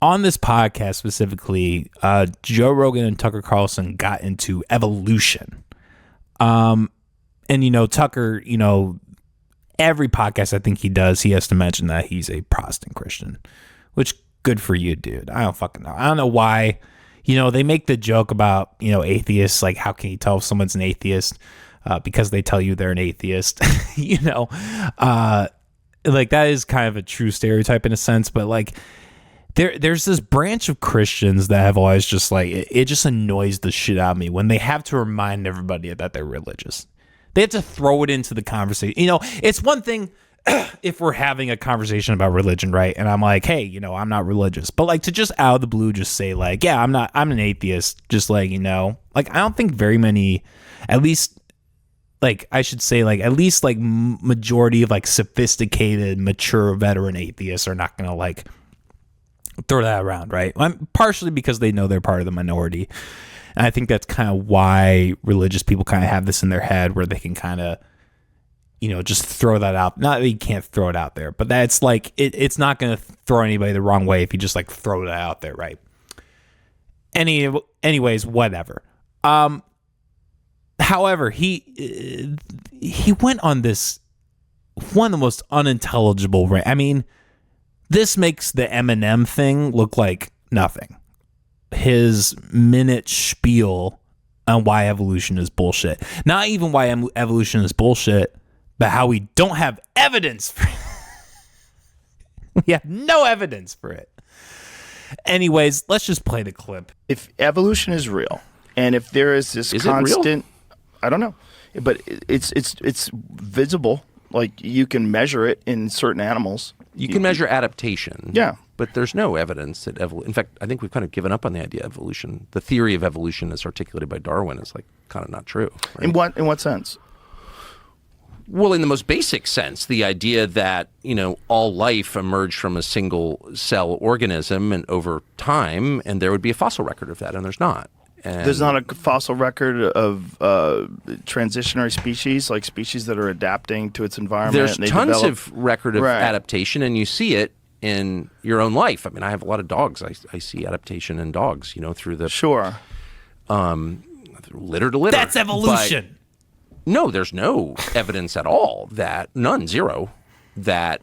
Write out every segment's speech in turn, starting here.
on this podcast specifically, Joe Rogan and Tucker Carlson got into evolution. And, Tucker, every podcast I think he does, he has to mention that he's a Protestant Christian, which good for you, dude. I don't fucking know. I don't know why, they make the joke about, atheists, like how can you tell if someone's an atheist? Because they tell you they're an atheist, like that is kind of a true stereotype in a sense, but like there's this branch of Christians that have always just like, it just annoys the shit out of me when they have to remind everybody that they're religious. They have to throw it into the conversation. It's one thing if we're having a conversation about religion, right? And I'm like, hey, I'm not religious, but like to just out of the blue, just say like, yeah, I'm an atheist. Just like, like, I don't think very many, at least, like I should say, like at least like majority of like sophisticated, mature veteran atheists are not gonna like throw that around, right? Partially because they know they're part of the minority, and I think that's kind of why religious people kind of have this in their head where they can kind of, just throw that out. Not that you can't throw it out there, but that's like it's not gonna throw anybody the wrong way if you just like throw it out there, right? Anyways, whatever. However, he went on this one of the most unintelligible rant. I mean, this makes the Eminem thing look like nothing. His minute spiel on why evolution is bullshit. Not even why evolution is bullshit, but how we don't have evidence for it. We have no evidence for it. Anyways, let's just play the clip. If evolution is real, and if there is this constant... I don't know, but it's visible. Like you can measure it in certain animals. You can measure adaptation. Yeah, but there's no evidence that in fact, I think we've kind of given up on the idea of evolution. The theory of evolution, as articulated by Darwin, is like kind of not true. Right? In what sense? Well, in the most basic sense, the idea that all life emerged from a single cell organism and over time, and there would be a fossil record of that, and there's not. And there's not a fossil record of transitionary species, like species that are adapting to its environment. There's tons of record of adaptation, and you see it in your own life. I mean, I have a lot of dogs. I see adaptation in dogs, through the litter to litter. That's evolution. But no, there's no evidence at all that zero, that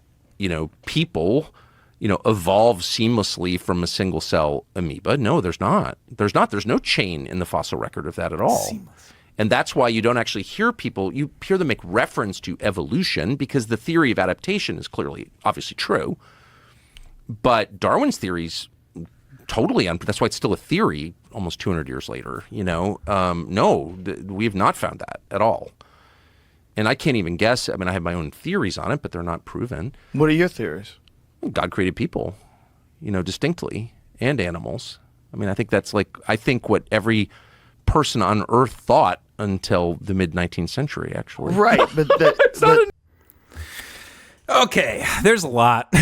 people evolve seamlessly from a single cell amoeba. No, there's not. There's no chain in the fossil record of that at all. Seamless. And that's why you don't actually hear people, you hear them make reference to evolution because the theory of adaptation is obviously true. But Darwin's theory's totally, that's why it's still a theory almost 200 years later, No, we have not found that at all. And I can't even guess. I mean, I have my own theories on it, but they're not proven. What are your theories? God created people, distinctly, and animals. I mean, I think what every person on Earth thought until the mid-19th century, actually. Right, Okay, there's a lot.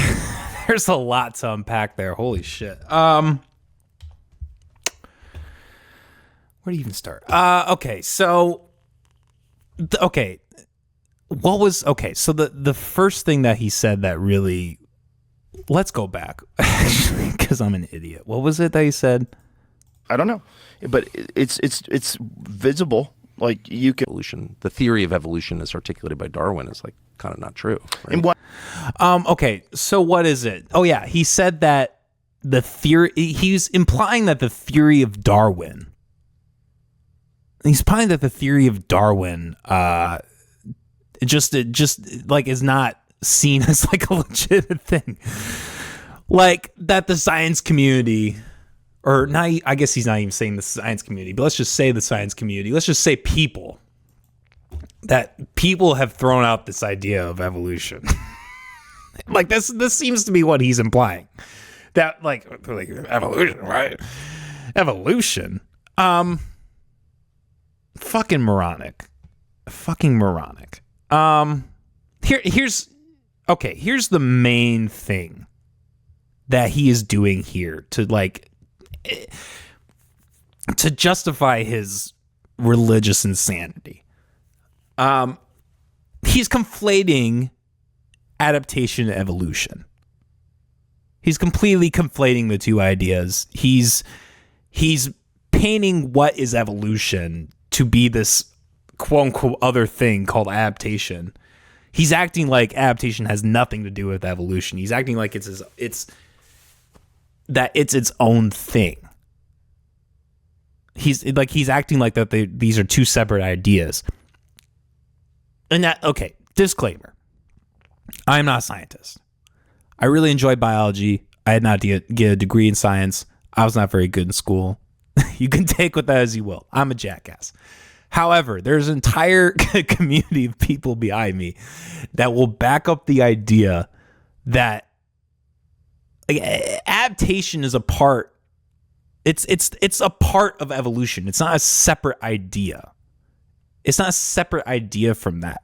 There's a lot to unpack there. Holy shit. Where do you even start? Okay, so... So the first thing that he said that really... Let's go back, because I'm an idiot. What was it that he said? I don't know, but it's visible. Like you can evolution. The theory of evolution, as articulated by Darwin, is like kind of not true. Right? In what? Okay, so what is it? Oh yeah, he said that the theory. He's implying that the theory of Darwin. He's implying that the theory of Darwin, just like is not seen as like a legitimate thing, like that the science community, or not, I guess he's not even saying the science community, but let's just say the science community, let's just say people have thrown out this idea of evolution. Like this seems to be what he's implying, that like evolution, right? Evolution, fucking moronic. Here's the main thing that he is doing here to justify his religious insanity. He's conflating adaptation and evolution. He's completely conflating the two ideas. He's painting what is evolution to be this quote unquote other thing called adaptation. He's acting like adaptation has nothing to do with evolution. He's acting like it's its own thing. He's acting like that these are two separate ideas. And that, okay, disclaimer. I am not a scientist. I really enjoyed biology. I did not get a degree in science. I was not very good in school. You can take with that as you will. I'm a jackass. However, there's an entire community of people behind me that will back up the idea that adaptation is a part. It's a part of evolution. It's not a separate idea. It's not a separate idea from that.